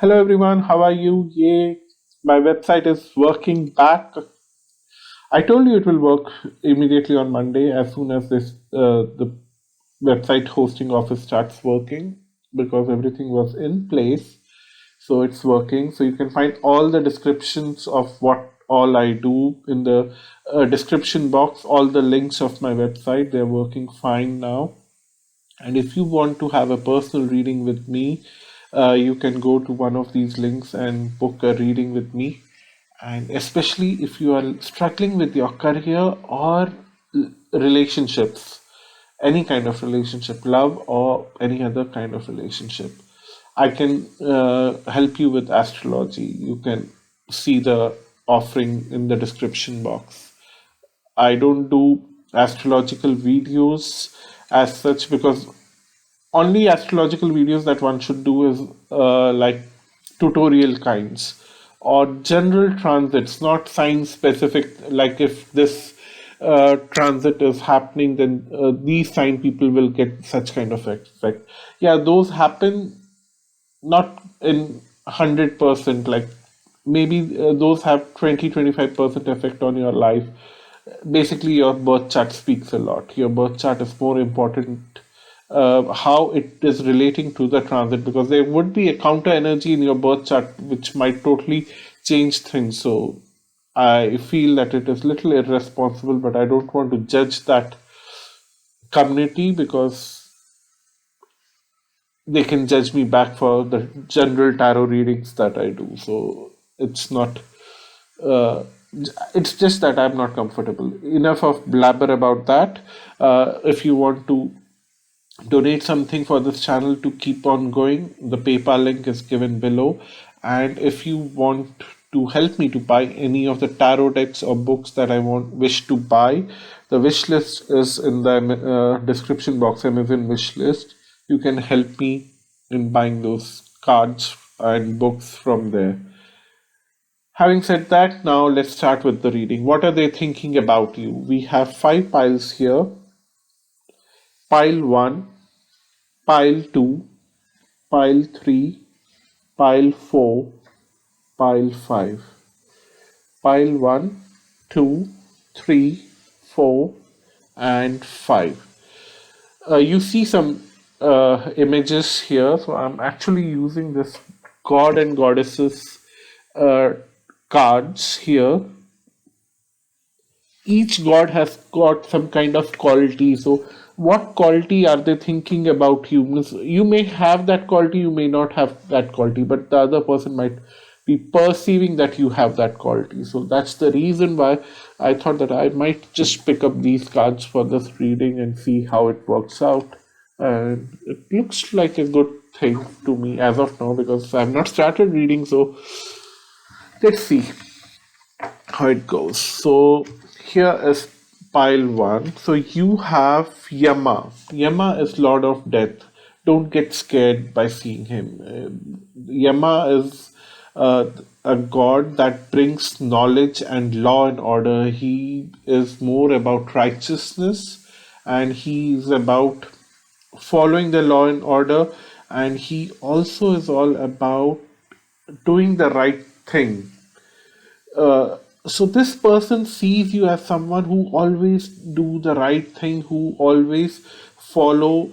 Hello everyone, how are you? Yay, my website is working back. I told you it will work immediately on Monday as soon as the website hosting office starts working because everything was in place. So it's working. So you can find all the descriptions of what all I do in the description box, all the links of my website. They're working fine now. And if you want to have a personal reading with me, you can go to one of these links and book a reading with me. And especially if you are struggling with your career or relationships, any kind of relationship, love or any other kind of relationship, I can help you with astrology. You can see the offering in the description box. I don't do astrological videos as such because only astrological videos that one should do is like tutorial kinds or general transits, not sign specific. Like if this transit is happening, then these sign people will get such kind of effect. Yeah, those happen not in 100%, like maybe those have 20-25% effect on your life. Basically your birth chart speaks a lot. Your birth chart is more important, how it is relating to the transit, because there would be a counter energy in your birth chart which might totally change things. So I feel that it is little irresponsible, but I don't want to judge that community because they can judge me back for the general tarot readings that I do. So it's not, uh, it's just that I'm not comfortable. Enough of blabber about that. If you want to donate something for this channel to keep on going, the PayPal link is given below. And if you want to help me to buy any of the tarot decks or books that I wish to buy, the wish list is in the description box, Amazon wish list. You can help me in buying those cards and books from there. Having said that, now let's start with the reading. What are they thinking about you? We have 5 piles here. Pile 1, pile 2, pile 3, pile 4, pile 5. Pile 1, 2, 3, 4, and 5. You see some images here. So I'm actually using this god and goddesses uh, cards here. Each god has got some kind of quality. So what quality are they thinking about you? You may have that quality, you may not have that quality, but the other person might be perceiving that you have that quality. So that's the reason why I thought that I might just pick up these cards for this reading and see how it works out. And it looks like a good thing to me as of now because I've not started reading. So let's see how it goes. So here is pile 1. So you have Yama. Yama is Lord of Death. Don't get scared by seeing him. Yama is a god that brings knowledge and law and order. He is more about righteousness and he is about following the law and order, and he also is all about doing the right thing. So this person sees you as someone who always do the right thing, who always follow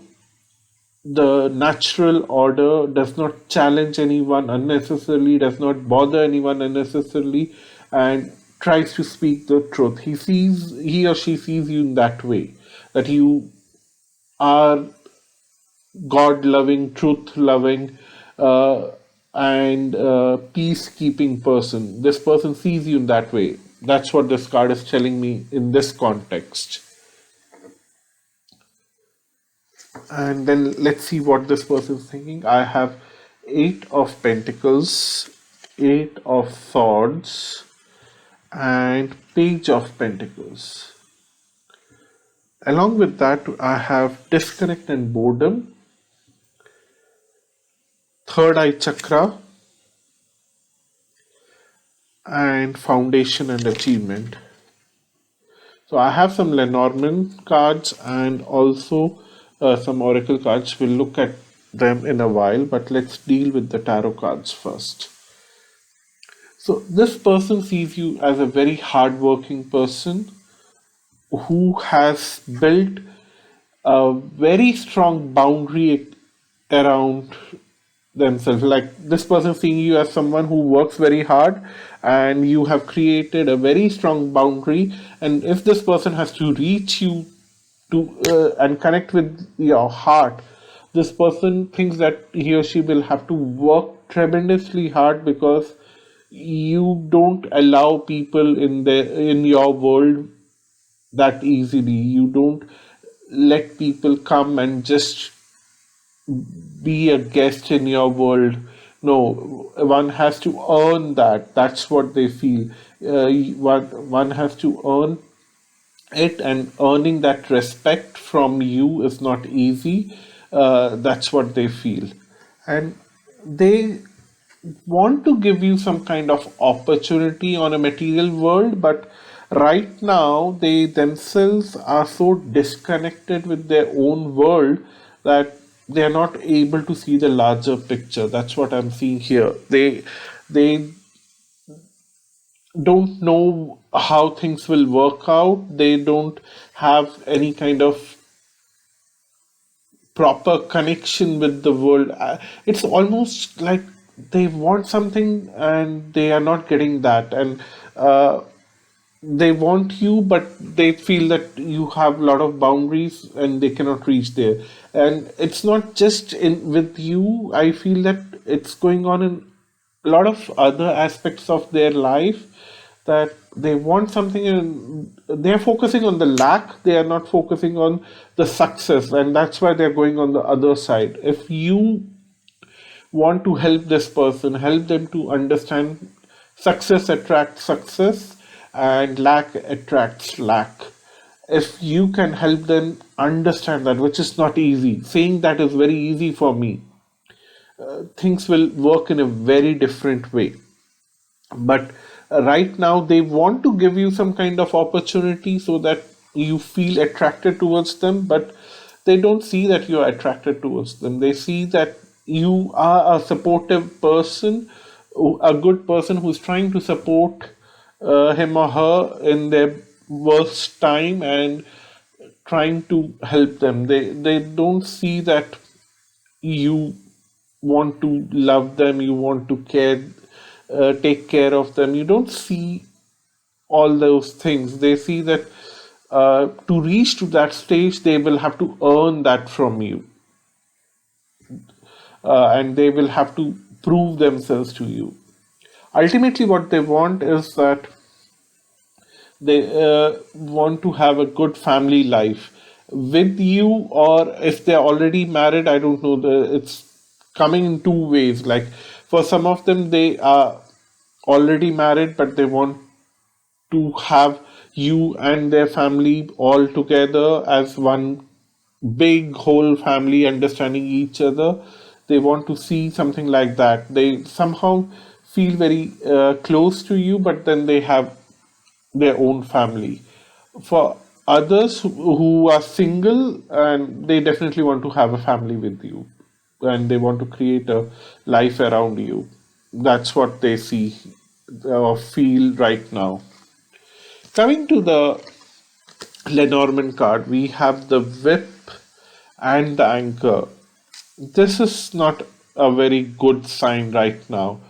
the natural order, does not challenge anyone unnecessarily, does not bother anyone unnecessarily, and tries to speak the truth. He or she sees you in that way, that you are God loving, truth loving, uh, and peacekeeping person. This person sees you in that way. That's what this card is telling me in this context. And then let's see what this person is thinking. I have 8 of Pentacles, 8 of Swords, and Page of Pentacles. Along with that, I have disconnect and boredom, third eye chakra, and foundation and achievement. So I have some Lenormand cards and also some oracle cards. We'll look at them in a while, but let's deal with the tarot cards first. So, this person sees you as a very hardworking person who has built a very strong boundary around themselves. Like this person seeing you as someone who works very hard, and you have created a very strong boundary. And if this person has to reach you to and connect with your heart, this person thinks that he or she will have to work tremendously hard, because you don't allow people in your world that easily. You don't let people come and just be a guest in your world. No, one has to earn that. That's what they feel. One has to earn it, and earning that respect from you is not easy. That's what they feel. And they want to give you some kind of opportunity on a material world, but right now they themselves are so disconnected with their own world that they are not able to see the larger picture. That's what I'm seeing here. They don't know how things will work out. They don't have any kind of proper connection with the world. It's almost like they want something and they are not getting that, and uh, they want you, but they feel that you have a lot of boundaries and they cannot reach there. And it's not just in with you. I feel that it's going on in a lot of other aspects of their life, that they want something and they're focusing on the lack, they are not focusing on the success, and that's why they're going on the other side. If you want to help this person, help them to understand success attracts success and lack attracts lack. If you can help them understand that, which is not easy, saying that is very easy for me, things will work in a very different way. But right now they want to give you some kind of opportunity so that you feel attracted towards them, but they don't see that you are attracted towards them. They see that you are a supportive person, a good person who's trying to support him or her in their worst time, and trying to help them. They don't see that you want to love them, you want to take care of them. You don't see all those things. They see that to reach to that stage, they will have to earn that from you, and they will have to prove themselves to you. Ultimately, what they want is that they want to have a good family life with you, or if they're already married, I don't know. It's coming in two ways. Like for some of them, they are already married, but they want to have you and their family all together as one big whole family, understanding each other. They want to see something like that. They somehow feel very close to you, but then they have their own family. For others who are single, and they definitely want to have a family with you, and they want to create a life around you. That's what they see or feel right now. Coming to the Lenormand card, we have the whip and the anchor. This is not a very good sign right now.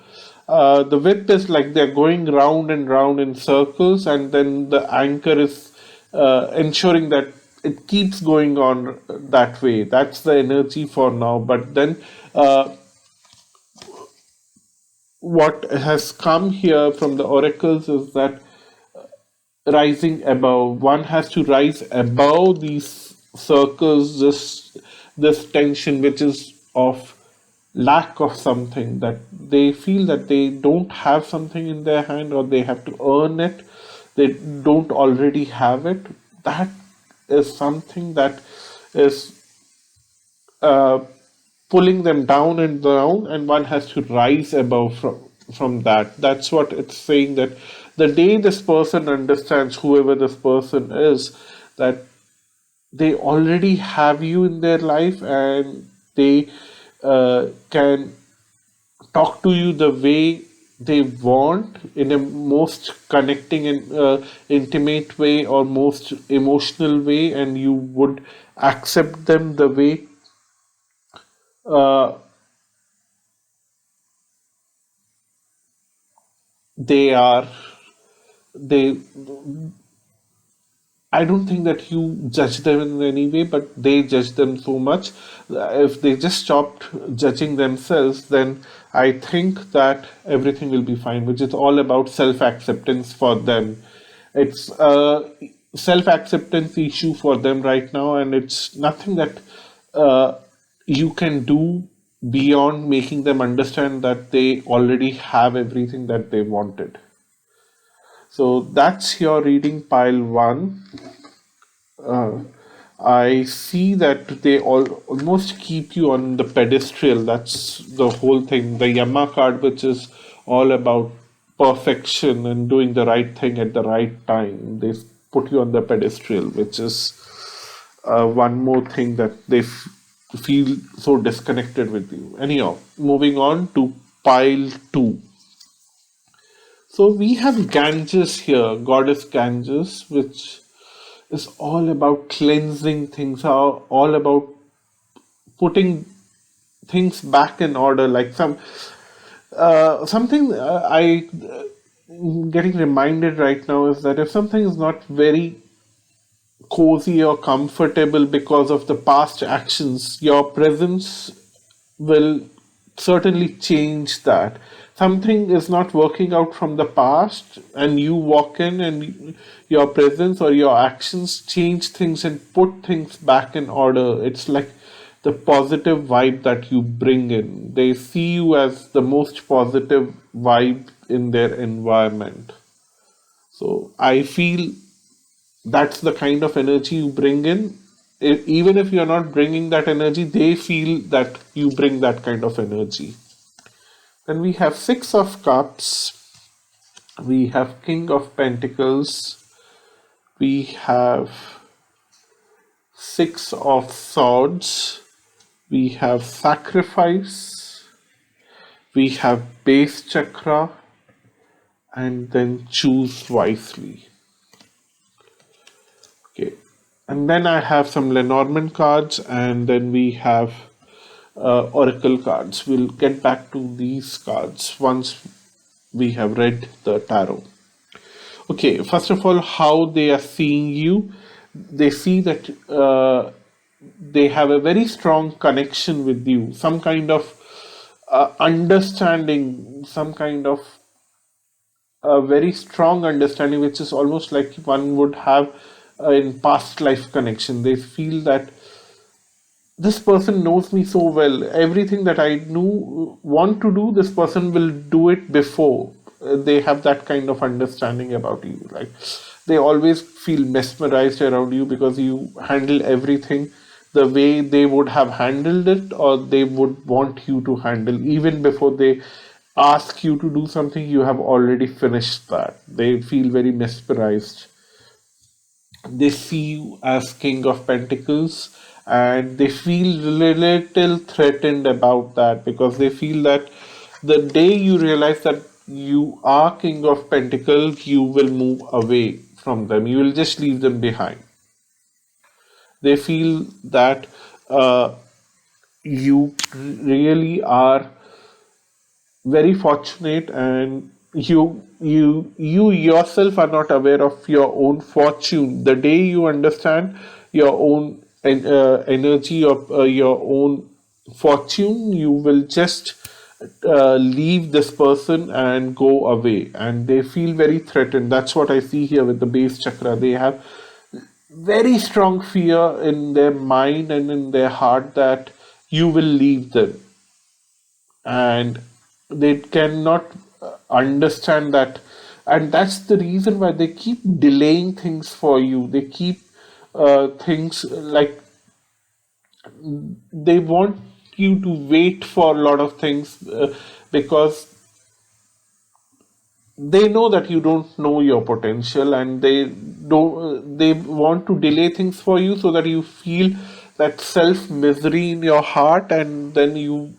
The whip is like they're going round and round in circles, and then the anchor is ensuring that it keeps going on that way. That's the energy for now. But then what has come here from the oracles is that rising above, one has to rise above these circles, this tension which is of lack of something, that they feel that they don't have something in their hand, or they have to earn it, they don't already have it. That is something that is uh, pulling them down and down, and one has to rise above from that. That's what it's saying, that the day this person understands, whoever this person is, that they already have you in their life, and they can talk to you the way they want, in a most connecting and intimate way, or most emotional way, and you would accept them the way uh, they are. They I don't think that you judge them in any way, but they judge them so much. If they just stopped judging themselves, then I think that everything will be fine, which is all about self acceptance for them. It's a self acceptance issue for them right now, and it's nothing that uh, you can do beyond making them understand that they already have everything that they wanted. So that's your reading pile one. Uh, I see that they almost keep you on the pedestal. That's the whole thing. The Yama card, which is all about perfection and doing the right thing at the right time. They put you on the pedestal, which is one more thing that they feel so disconnected with you. Anyhow, moving on to pile two. So we have Ganges here, goddess Ganges, which is all about cleansing things, are all about putting things back in order. Like something I getting reminded right now is that if something is not very cozy or comfortable because of the past actions, your presence will certainly change that. Something is not working out from the past, and you walk in, and your presence or your actions change things and put things back in order. It's like the positive vibe that you bring in. They see you as the most positive vibe in their environment. So I feel that's the kind of energy you bring in. Even if you're not bringing that energy, they feel that you bring that kind of energy. Then we have Six of Cups, we have King of Pentacles, we have Six of Swords, we have Sacrifice, we have Base Chakra, and then Choose Wisely. Okay, and then I have some Lenormand cards, and then we have oracle cards. We'll get back to these cards once we have read the tarot. Okay, first of all, how they are seeing you. They see that they have a very strong connection with you, some kind of understanding, some kind of a very strong understanding, which is almost like one would have in past life connection. They feel that this person knows me so well. Everything that I want to do, this person will do it before. They have that kind of understanding about you. Like they always feel mesmerized around you because you handle everything the way they would have handled it, or they would want you to handle. Even before they ask you to do something, you have already finished that. They feel very mesmerized. They see you as King of Pentacles, and they feel little threatened about that, because they feel that the day you realize that you are King of Pentacles, you will move away from them. You will just leave them behind. They feel that you really are very fortunate, and you yourself are not aware of your own fortune. The day you understand your own energy of your own fortune, you will just leave this person and go away, and they feel very threatened. That's what I see here with the base chakra. They have very strong fear in their mind and in their heart that you will leave them, and they cannot understand that. And that's the reason why they keep delaying things for you. They keep things like they want you to wait for a lot of things, because they know that you don't know your potential, and they want to delay things for you so that you feel that self misery in your heart, and then you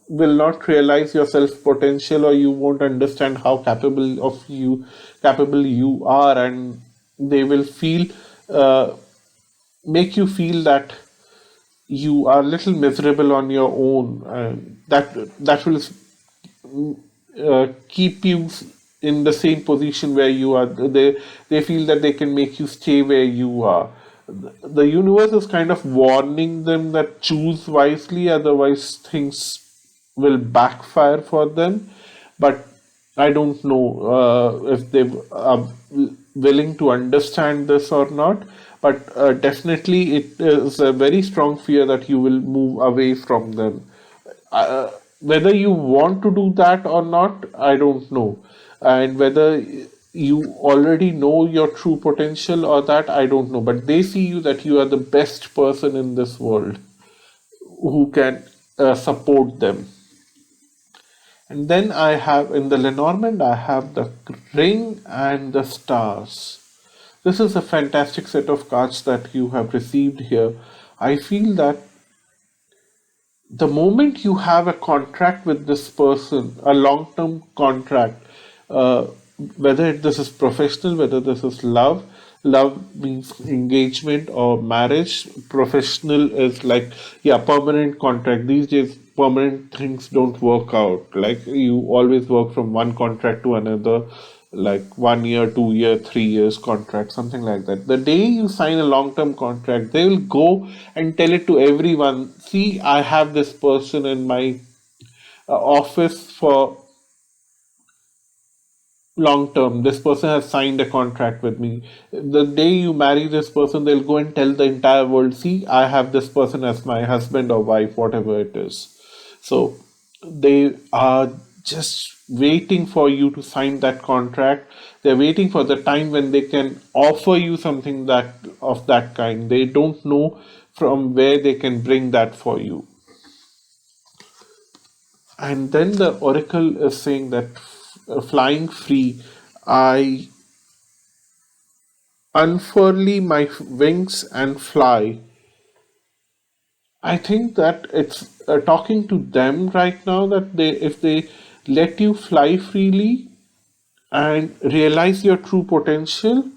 will not realize your self potential, or you won't understand how capable you are, and they will feel uh, make you feel that you are a little miserable on your own, and that will keep you in the same position where you are. They feel that they can make you stay where you are. The universe is kind of warning them that choose wisely, otherwise things will backfire for them. But I don't know if they are willing to understand this or not. But definitely, it is a very strong fear that you will move away from them. Whether you want to do that or not, I don't know. And whether you already know your true potential or that, I don't know. But they see you that you are the best person in this world who can support them. And then I have in the Lenormand, I have the ring and the stars. This is a fantastic set of cards that you have received here. I feel that the moment you have a contract with this person, a long term contract, uh, whether this is professional, whether this is love, love means engagement or marriage, professional is like, yeah, permanent contract. These days, permanent things don't work out. Like you always work from one contract to another, like 1 year, 2 year, 3 years contract, something like that. The day you sign a long term contract, they will go and tell it to everyone. See, I have this person in my office for long term. This person has signed a contract with me. The day you marry this person, they'll go and tell the entire world, see, I have this person as my husband or wife, whatever it is. So they are just waiting for you to sign that contract. They're waiting for the time when they can offer you something that of that kind. They don't know from where they can bring that for you. And then the oracle is saying that flying free, I unfurl my wings and fly. I think that it's talking to them right now, that if they let you fly freely and realize your true potential,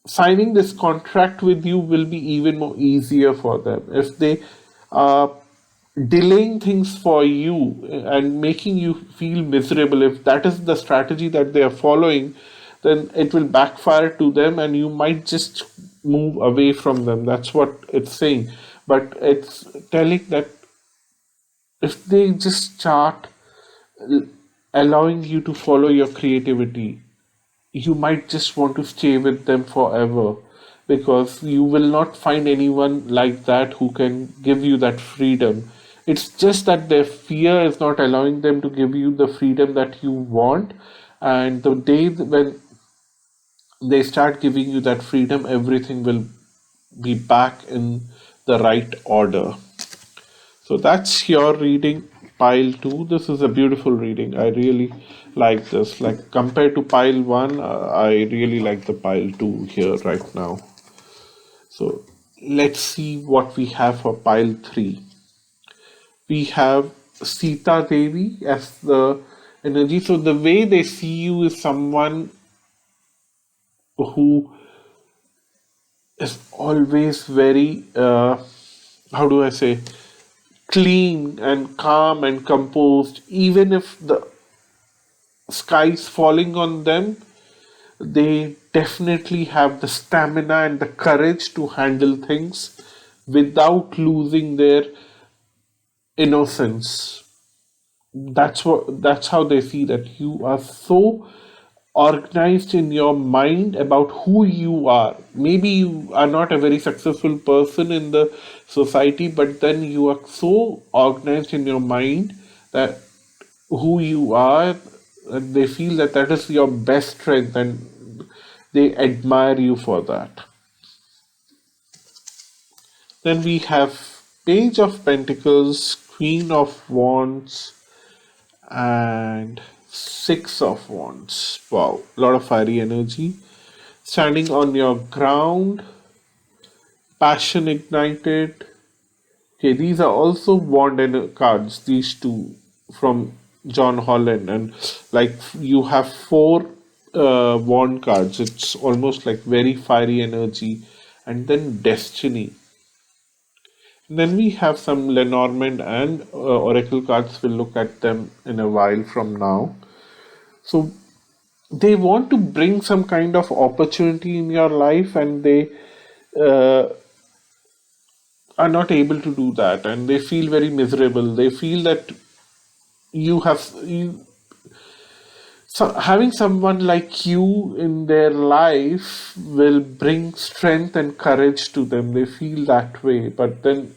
signing this contract with you will be even more easier for them. If they are delaying things for you and making you feel miserable, if that is the strategy that they are following, then it will backfire to them and you might just move away from them. That's what it's saying. But it's telling that if they just start allowing you to follow your creativity, you might just want to stay with them forever, because you will not find anyone like that who can give you that freedom. It's just that their fear is not allowing them to give you the freedom that you want. And the day when they start giving you that freedom, everything will be back in the right order. So that's your reading, pile two. This is a beautiful reading. I really like this. Like compared to pile one, I really like the pile two here right now. So let's see what we have for pile three. We have Sita Devi as the energy. So the way they see you is someone who is always very, how do I say, clean and calm and composed. Even if the skies falling on them, they definitely have the stamina and the courage to handle things without losing their innocence. That's how they see that you are so organized in your mind about who you are. Maybe you are not a very successful person in the society, but then you are so organized in your mind that who you are, and they feel that that is your best strength, and they admire you for that. Then we have Page of Pentacles, Queen of Wands, and Six of Wands. Wow, a lot of fiery energy. Standing on your ground, passion ignited. Okay, these are also wand and cards, these two from John Holland. And like you have four wand cards, it's almost like very fiery energy. And then destiny. And then we have some Lenormand and oracle cards. We'll look at them in a while from now. So they want to bring some kind of opportunity in your life, and they uh, are not able to do that, and they feel very miserable. They feel that having someone like you in their life will bring strength and courage to them. They feel that way, but then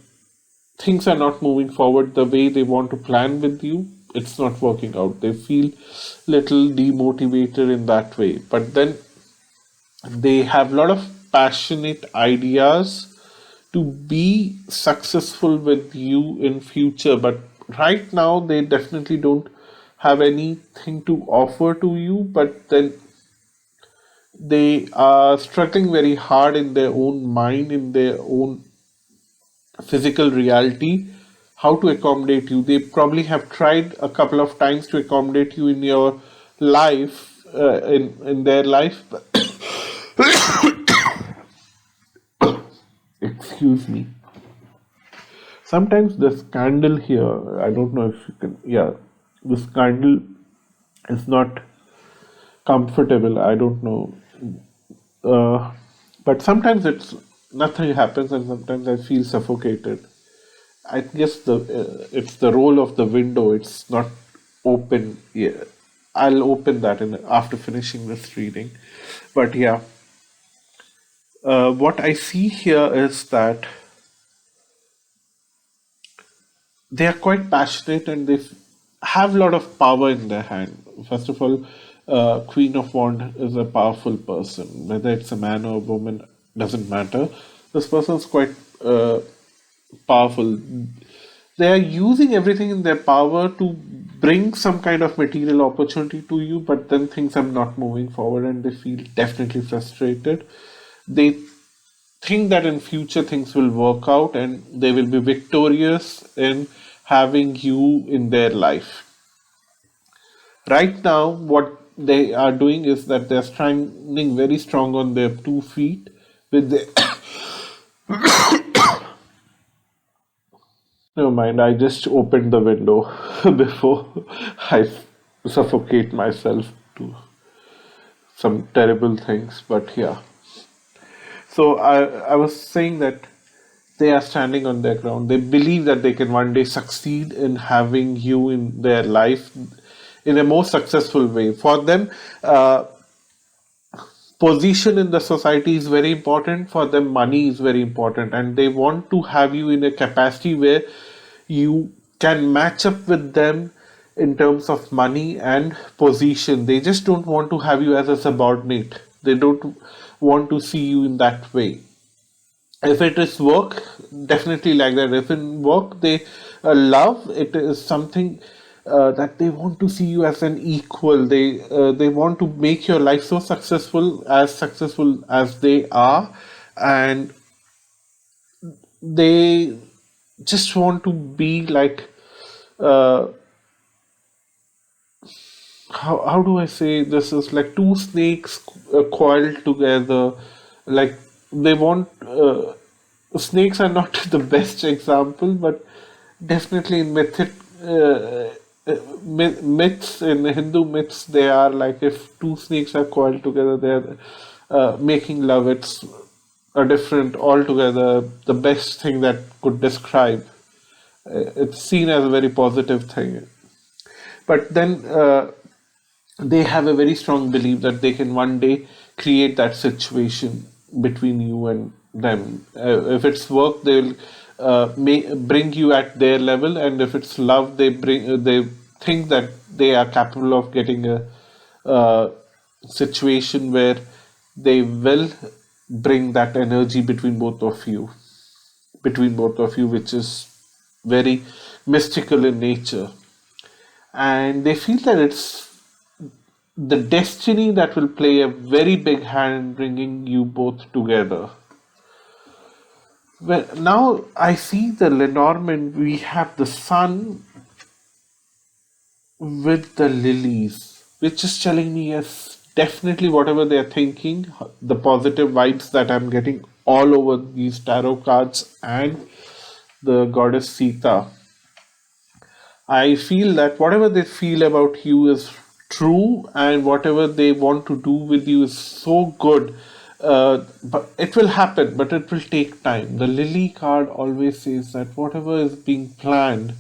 things are not moving forward the way they want to plan with you. It's not working out. They feel little demotivated in that way, but then they have a lot of passionate ideas to be successful with you in future, but right now they definitely don't have anything to offer to you. But then they are struggling very hard in their own mind, in their own physical reality, how to accommodate you. They probably have tried a couple of times to accommodate you in your life, in their life. Excuse me. Sometimes this candle here, I don't know if you can, yeah, this candle is not comfortable. I don't know. Uh, but sometimes nothing happens, and sometimes I feel suffocated. I guess it's the role of the window. It's not open. Yeah, I'll open that after finishing this reading. But yeah, what I see here is that they are quite passionate, and they have a lot of power in their hand. First of all, Queen of Wand is a powerful person. Whether it's a man or a woman doesn't matter. This person is quite powerful. They are using everything in their power to bring some kind of material opportunity to you, but then things are not moving forward, and they feel definitely frustrated. They think that in future things will work out, and they will be victorious in having you in their life. Right now, what they are doing is that they're standing very strong on their 2 feet with their never mind, I just opened the window before I suffocate myself to some terrible things. But yeah, so I was saying that they are standing on their ground. They believe that they can one day succeed in having you in their life in a more successful way. For them, position in the society is very important. For them, money is very important, and they want to have you in a capacity where you can match up with them in terms of money and position. They just don't want to have you as a subordinate. They don't want to see you in that way. If it is work, definitely like that. If in work they love, it is something that they want to see you as an equal. They want to make your life so successful as they are, and they just want to be like, uh, how do I say this, is like two snakes coiled together. Like they want snakes are not the best example, but definitely in myths, in Hindu myths, they are like, if two snakes are coiled together, they're making love. It's a different altogether, the best thing that could describe. It's seen as a very positive thing. But then they have a very strong belief that they can one day create that situation between you and them. If it's work, they'll bring you at their level, and if it's love, they think that they are capable of getting a situation where they will bring that energy between both of you, which is very mystical in nature. And they feel that it's the destiny that will play a very big hand in bringing you both together. Well, now I see the Lenormand, we have the sun with the lilies, which is telling me yes, definitely whatever they're thinking, the positive vibes that I'm getting all over these tarot cards and the goddess Sita. I feel that whatever they feel about you is true, and whatever they want to do with you is so good. But it will happen, but it will take time. The Lily card always says that whatever is being planned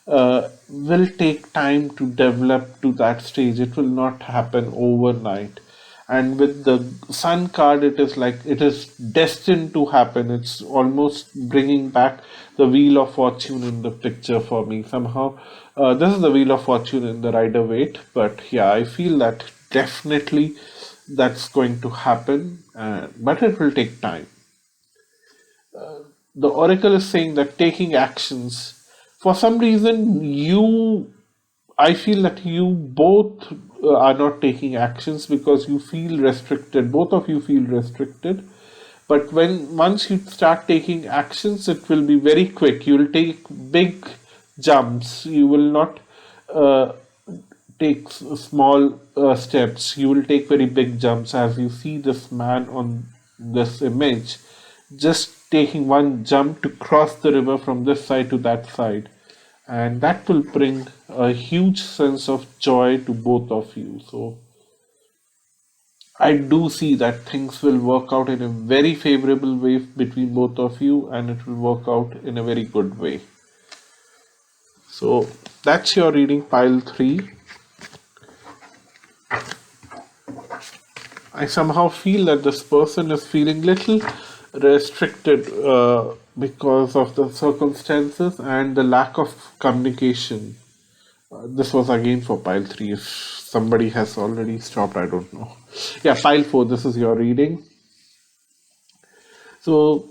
will take time to develop to that stage. It will not happen overnight. And with the Sun card, it is like it is destined to happen. It's almost bringing back the Wheel of Fortune in the picture for me. Somehow, this is the Wheel of Fortune in the Rider Waite, but yeah, I feel that definitely that's going to happen, but it will take time. The oracle is saying that taking actions, for some reason you, I feel that you both are not taking actions because you feel restricted, both of you feel restricted. But when once you start taking actions, it will be very quick. You will take big jumps, you will not uh, take small steps. You will take very big jumps, as you see this man on this image just taking one jump to cross the river from this side to that side, and that will bring a huge sense of joy to both of you. So I do see that things will work out in a very favorable way between both of you, and it will work out in a very good way. So that's your reading, pile 3. I somehow feel that this person is feeling little restricted because of the circumstances and the lack of communication. This was again for pile 3. If somebody has already stopped, I don't know. Yeah, pile 4, this is your reading. So,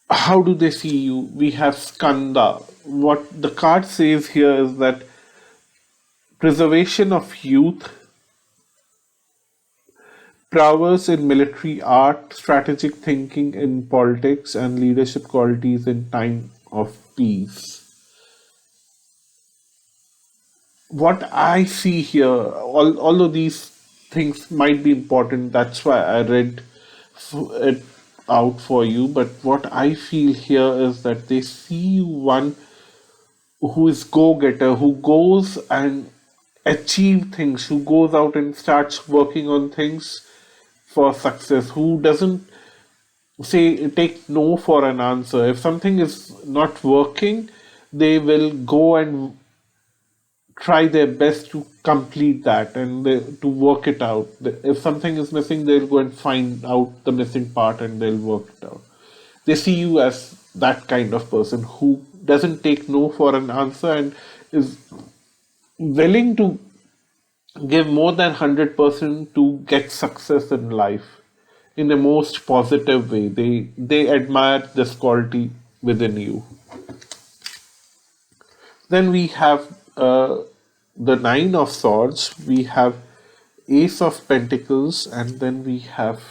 how do they see you? We have Skanda. What the card says here is that preservation of youth, prowess in military art, strategic thinking in politics, and leadership qualities in time of peace. What I see here, although these things might be important, that's why I read it out for you. But what I feel here is that they see one who is go-getter, who goes and achieve things, who goes out and starts working on things for success, who doesn't say take no for an answer. If something is not working, they will go and try their best to complete that and to work it out. If something is missing, they'll go and find out the missing part and they'll work it out. They see you as that kind of person who doesn't take no for an answer and is willing to give more than 100% to get success in life in the most positive way. They admire this quality within you. Then we have the Nine of Swords, we have Ace of Pentacles, and then we have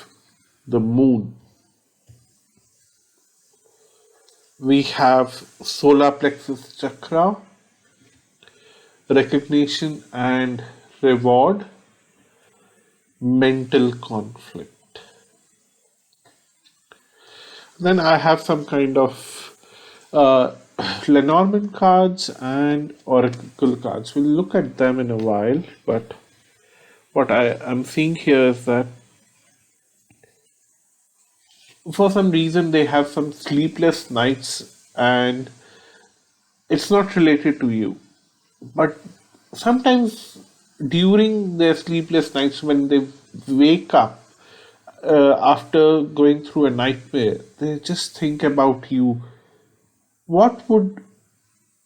the Moon. We have Solar Plexus Chakra, recognition and reward, mental conflict. Then I have some kind of Lenormand cards and Oracle cards. We'll look at them in a while, but what I am seeing here is that for some reason they have some sleepless nights, and it's not related to you. But sometimes during their sleepless nights, when they wake up after going through a nightmare, they just think about you. What would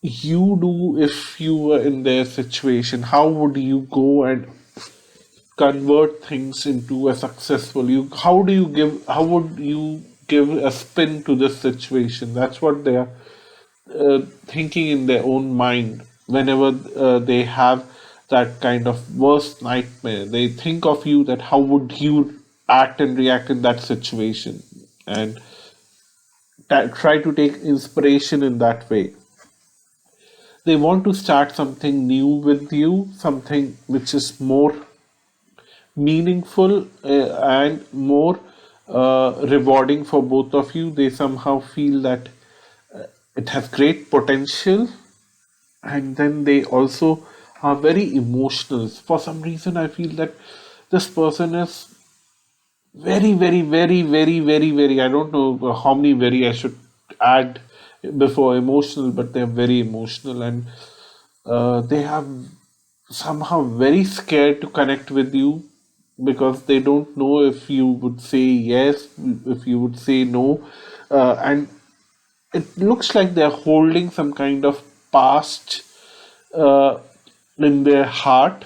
you do if you were in their situation? How would you go and convert things into a successful, you how would you give a spin to this situation? That's what they are thinking in their own mind whenever they have that kind of worst nightmare. They think of you, that how would you act and react in that situation. and try to take inspiration in that way. They want to start something new with you, something which is more meaningful and more rewarding for both of you. They somehow feel that it has great potential, and then they also are very emotional. For some reason, I feel that this person is very, very, very, very, very, very. I don't know how many very I should add before emotional, but they're very emotional, and they have somehow very scared to connect with you because they don't know if you would say yes, if you would say no, and it looks like they're holding some kind of past uh, in their heart.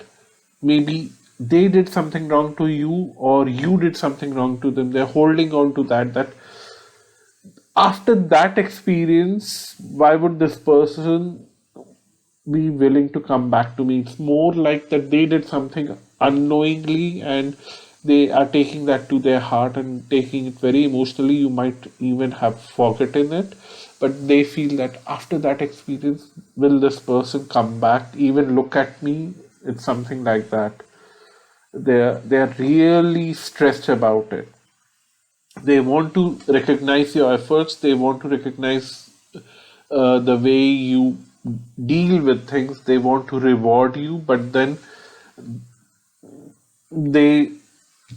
Maybe they did something wrong to you, or you did something wrong to them. They're holding on to that. That after that experience, why would this person be willing to come back to me? It's more like that they did something unknowingly and they are taking that to their heart and taking it very emotionally. You might even have forgotten it, but they feel that after that experience, will this person come back, even look at me? It's something like that. They're really stressed about it. They want to recognize your efforts. They want to recognize the way you deal with things. They want to reward you, but then they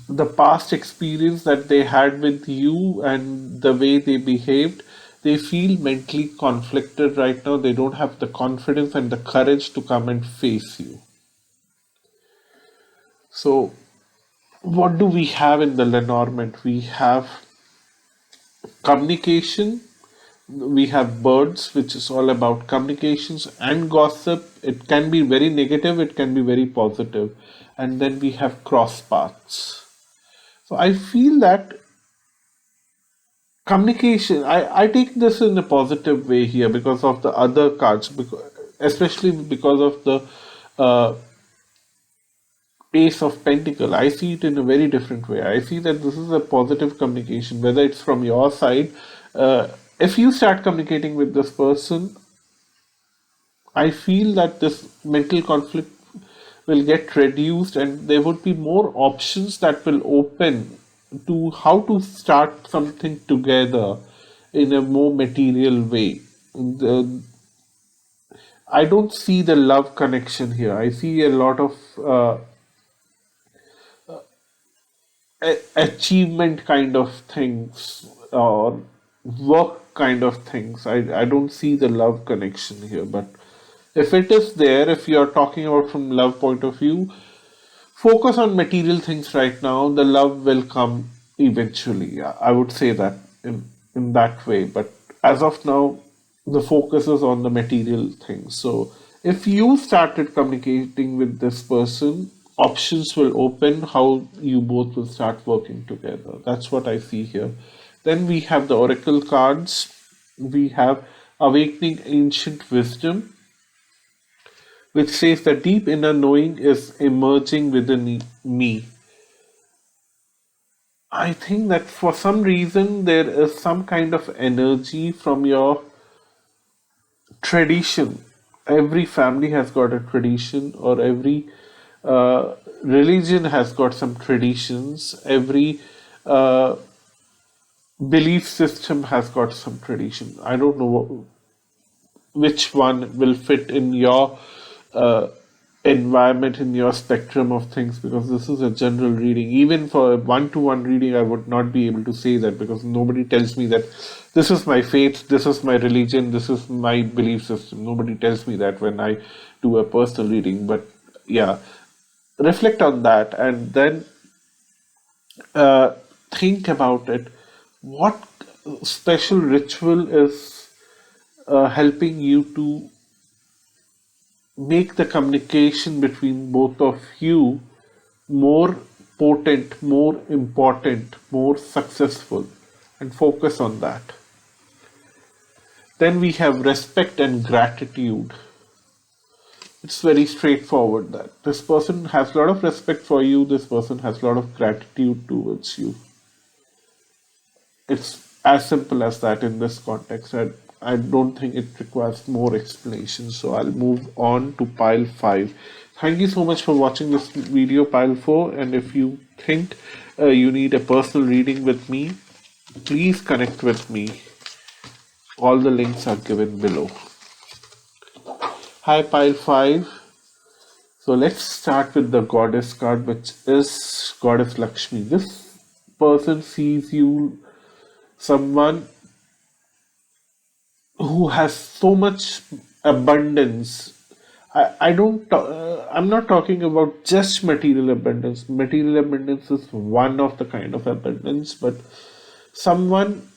the past experience that they had with you and the way they behaved, they feel mentally conflicted right now. They don't have the confidence and the courage to come and face you. So what do we have in the Lenormand? We have communication. We have birds, which is all about communications and gossip. It can be very negative, it can be very positive. And then we have cross paths. So I feel that communication, I take this in a positive way here because of the other cards, because, especially because of the uh, Ace of Pentacle. I see it in a very different way. I see that this is a positive communication, whether it's from your side. If you start communicating with this person, I feel that this mental conflict will get reduced and there would be more options that will open to how to start something together in a more material way. I don't see the love connection here. I see a lot of achievement kind of things or work kind of things. I don't see the love connection here. But if it is there, if you're talking about from love point of view, focus on material things right now. The love will come eventually. Yeah, I would say that in that way. But as of now, the focus is on the material things. So if you started communicating with this person, options will open how you both will start working together. That's what I see here. Then we have the oracle cards. We have awakening ancient wisdom, which says that deep inner knowing is emerging within me. I think that for some reason there is some kind of energy from your tradition. Every family has got a tradition, or every religion has got some traditions. Every uh, belief system has got some tradition. I don't know which one will fit in your uh, environment, in your spectrum of things, because this is a general reading. Even for a one-to-one reading, I would not be able to say that, because nobody tells me that this is my faith, this is my religion, this is my belief system. Nobody tells me that when I do a personal reading. But yeah, reflect on that and then uh, think about it. What special ritual is helping you to make the communication between both of you more potent, more important, more successful, and focus on that. Then we have respect and gratitude. It's very straightforward that this person has a lot of respect for you, this person has a lot of gratitude towards you. It's as simple as that in this context. I don't think it requires more explanation. So I'll move on to pile 5. Thank you so much for watching this video, pile 4. And if you think you need a personal reading with me, please connect with me. All the links are given below. Hi, pile 5. So let's start with the goddess card, which is Goddess Lakshmi. This person sees you someone who has so much abundance. I'm not talking about just material abundance. Material abundance is one of the kind of abundance, but someone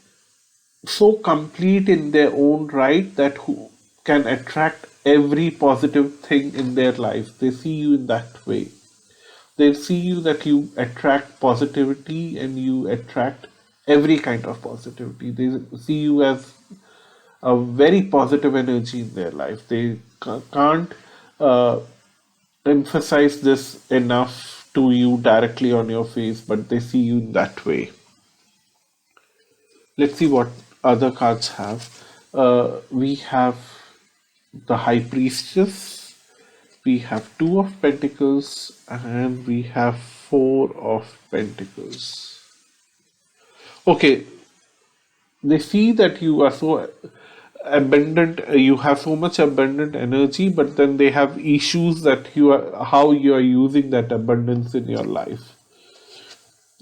so complete in their own right that who can attract every positive thing in their life. They see you in that way. They see you that you attract positivity and you attract every kind of positivity. They see you as a very positive energy in their life. They can't uh, emphasize this enough to you directly on your face, but they see you in that way. Let's see what other cards have. We have the High Priestess, we have Two of Pentacles, and we have Four of Pentacles. Okay, they see that you are so abundant, you have so much abundant energy, but then they have issues that you are how you are using that abundance in your life,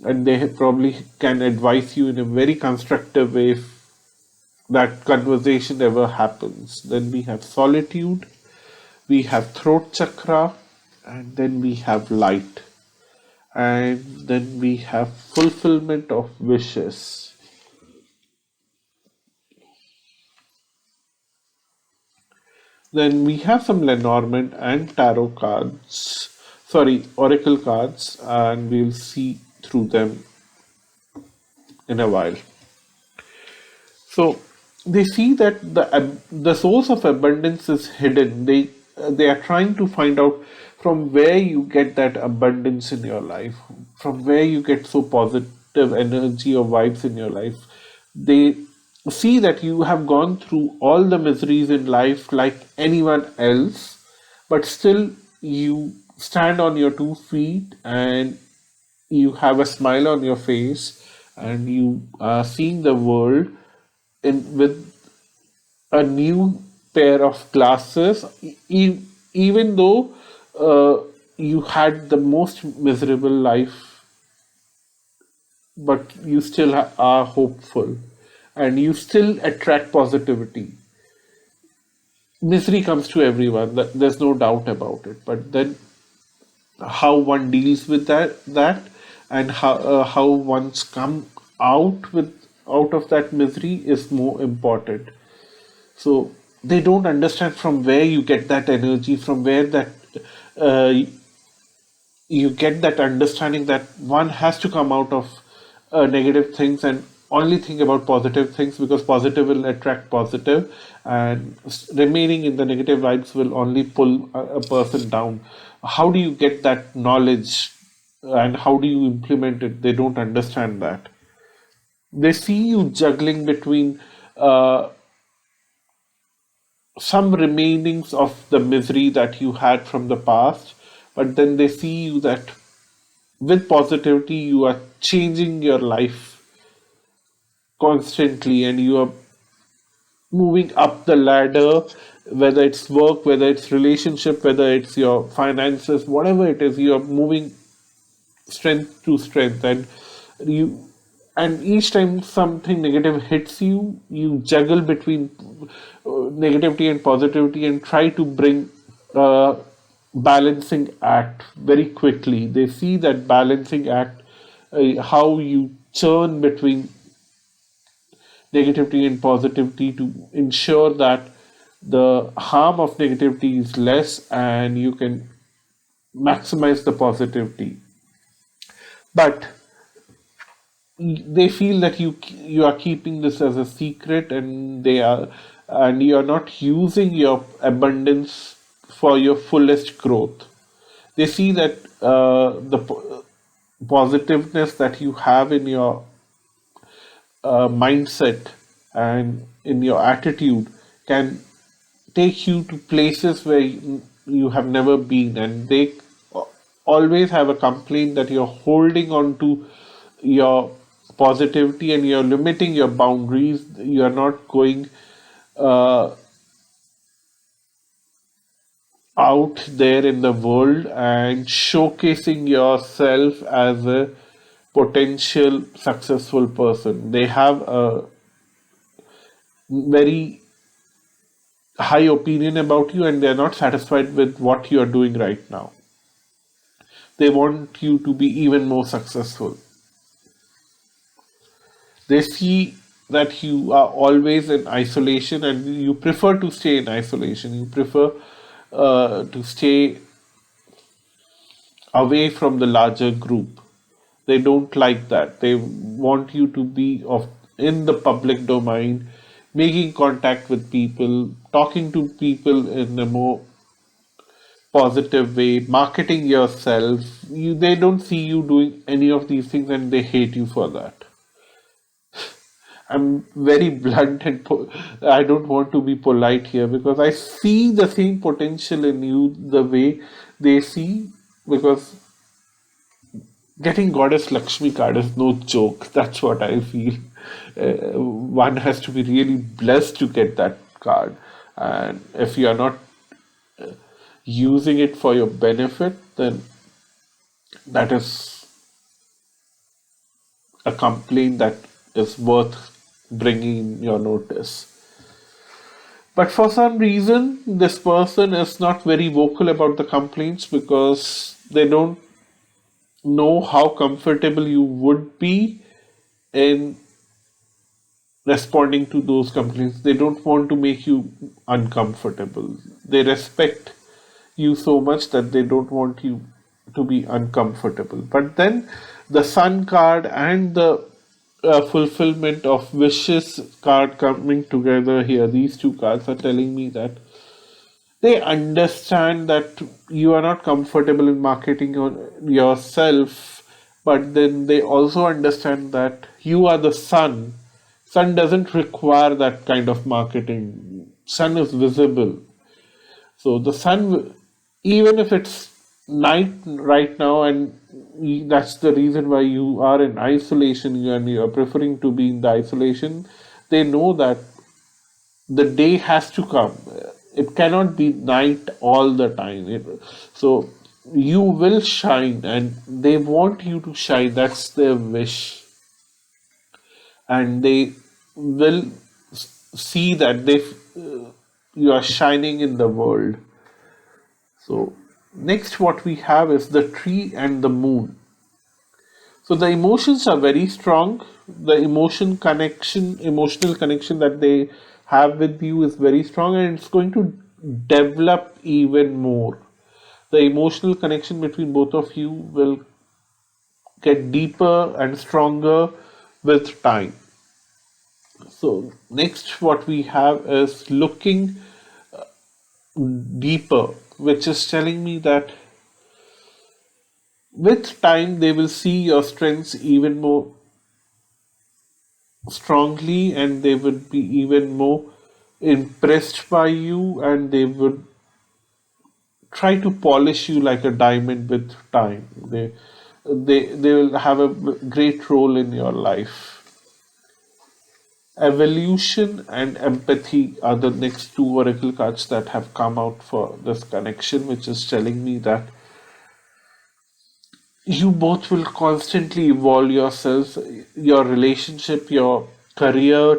and they probably can advise you in a very constructive way if that conversation ever happens. Then we have Solitude, we have Throat Chakra, and then we have Light, and then we have Fulfillment of Wishes. Then we have some Lenormand and tarot cards, sorry, oracle cards, and we'll see through them in a while. So they see that the source of abundance is hidden. They are trying to find out from where you get that abundance in your life, from where you get so positive energy or vibes in your life. They see that you have gone through all the miseries in life like anyone else, but still you stand on your 2 feet and you have a smile on your face and you are seeing the world in with a new pair of glasses, even though you had the most miserable life, but you still are hopeful and you still attract positivity. Misery comes to everyone, there's no doubt about it, but then how one deals with that and how one's come out of that misery is more important. So they don't understand from where you get that energy, from where that uh, you get that understanding that one has to come out of negative things and only think about positive things, because positive will attract positive and remaining in the negative vibes will only pull a person down. How do you get that knowledge and how do you implement it? They don't understand that. They see you juggling between uh, some remainings of the misery that you had from the past, but then they see you that with positivity you are changing your life constantly and you are moving up the ladder, whether it's work, whether it's relationship, whether it's your finances, whatever it is, you are moving strength to strength, you and each time something negative hits you, you juggle between negativity and positivity and try to bring a balancing act very quickly. They see that balancing act, how you churn between negativity and positivity to ensure that the harm of negativity is less and you can maximize the positivity. But they feel that you are keeping this as a secret and you are not using your abundance for your fullest growth. They see that the positiveness that you have in your mindset and in your attitude can take you to places where you have never been, and they always have a complaint that you're holding on to your positivity and you're limiting your boundaries. You're not going uh, out there in the world and showcasing yourself as a potential successful person. They have a very high opinion about you and they're not satisfied with what you're doing right now. They want you to be even more successful. They see that you are always in isolation and you prefer to stay in isolation. You prefer to stay away from the larger group. They don't like that. They want you to be of in the public domain, making contact with people, talking to people in a more positive way, marketing yourself. They don't see you doing any of these things and they hate you for that. I'm very blunt and I don't want to be polite here because I see the same potential in you the way they see, because getting Goddess Lakshmi card is no joke. That's what I feel. One has to be really blessed to get that card. And if you are not using it for your benefit, then that is a complaint that is worth bringing in your notice. But for some reason, this person is not very vocal about the complaints because they don't know how comfortable you would be in responding to those complaints. They don't want to make you uncomfortable. They respect you so much that they don't want you to be uncomfortable. But then the Sun card and the fulfillment of wishes card coming together here, these two cards are telling me that they understand that you are not comfortable in marketing yourself, but then they also understand that you are the sun. Sun doesn't require that kind of marketing. Sun is visible. So the sun, even if it's night right now, and that's the reason why you are in isolation and you are preferring to be in the isolation, they know that the day has to come. It cannot be night all the time. So you will shine, and they want you to shine. That's their wish, and they will see that you are shining in the world. So next, what we have is the tree and the moon. So the emotions are very strong. The emotional connection that they have with you is very strong, and it's going to develop even more. The emotional connection between both of you will get deeper and stronger with time. So next, what we have is looking deeper, which is telling me that with time they will see your strengths even more strongly, and they would be even more impressed by you, and they would try to polish you like a diamond with time. They will have a great role in your life. Evolution and empathy are the next two oracle cards that have come out for this connection, which is telling me that you both will constantly evolve yourselves, your relationship, your career,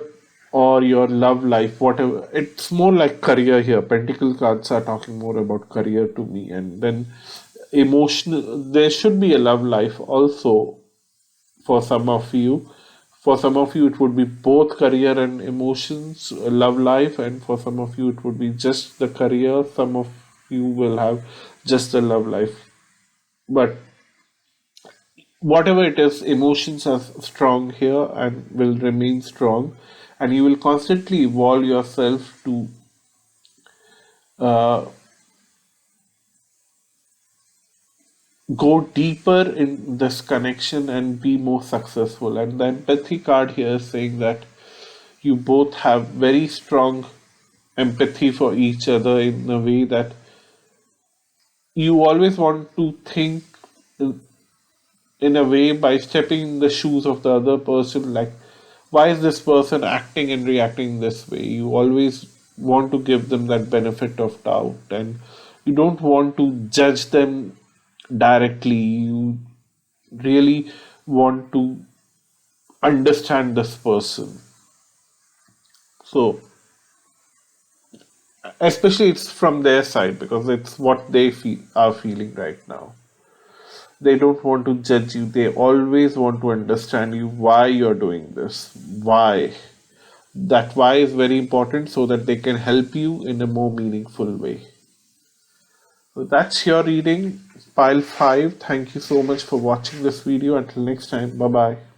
or your love life, whatever. It's more like career here. Pentacle cards are talking more about career to me, and then emotional. There should be a love life also for some of you. For some of you, it would be both career and emotions, love life, and for some of you, it would be just the career. Some of you will have just the love life. But whatever it is, emotions are strong here and will remain strong, and you will constantly evolve yourself to uh, go deeper in this connection and be more successful. And the empathy card here is saying that you both have very strong empathy for each other in a way that you always want to think in a way by stepping in the shoes of the other person, like why is this person acting and reacting this way. You always want to give them that benefit of doubt, and you don't want to judge them directly. You really want to understand this person. So especially it's from their side because it's what they are feeling right now. They don't want to judge you. They always want to understand you, why you're doing this. Why? That why is very important so that they can help you in a more meaningful way. So that's your reading, pile 5. Thank you so much for watching this video. Until next time, bye bye.